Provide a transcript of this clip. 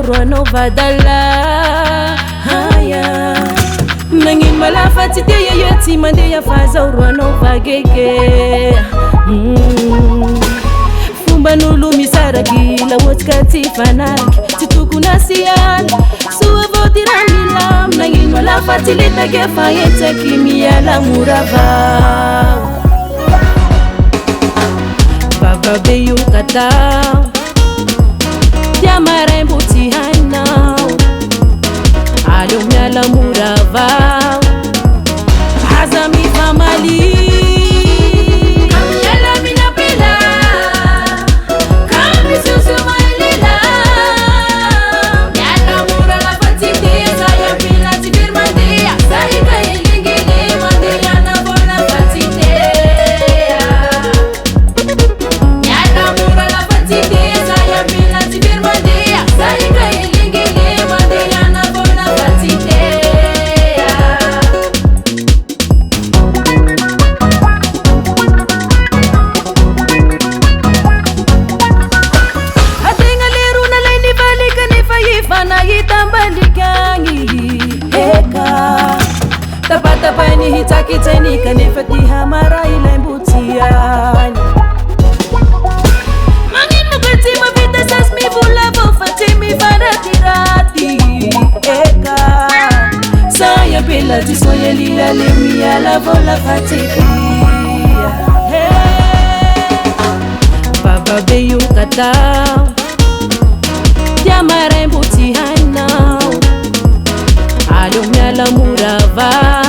roanao vadala haya nagnino malafatsy tia io tsy mandeha fa zao roanao vagege fomban'olo misaraky la ohatsy ka tsy fanaky tsy tokony asiana soa vao tiranilamo nagnino malafatsy letake fa etsaky miala mora vao babe io katao tia maraimbo tsy hainao aleo miala mora vao aza mifamaly amiala minapela kamisusumaelela miala mora lafatsy tia saya pila tsy firy mandeha sahika ilinginy mandeana vo lafatsy tea miala mora lafatsy tia saya pila tsy firy mandeha sahika ilinginy mandeana vo lafatsy tea ategna lerona lay nivalika nefa ifanahita mbalikagny eka tapatapany hitsakitsanika nefa ty hamara ilay mbotsiany magnino ka tsy mavita sasy mivolavo fa tsy mifaratiraty eka saya pela tsy soyaliala le miala vola fa tsy fia babe io katao tia maraimbo tsy hainao aleo miala mora vao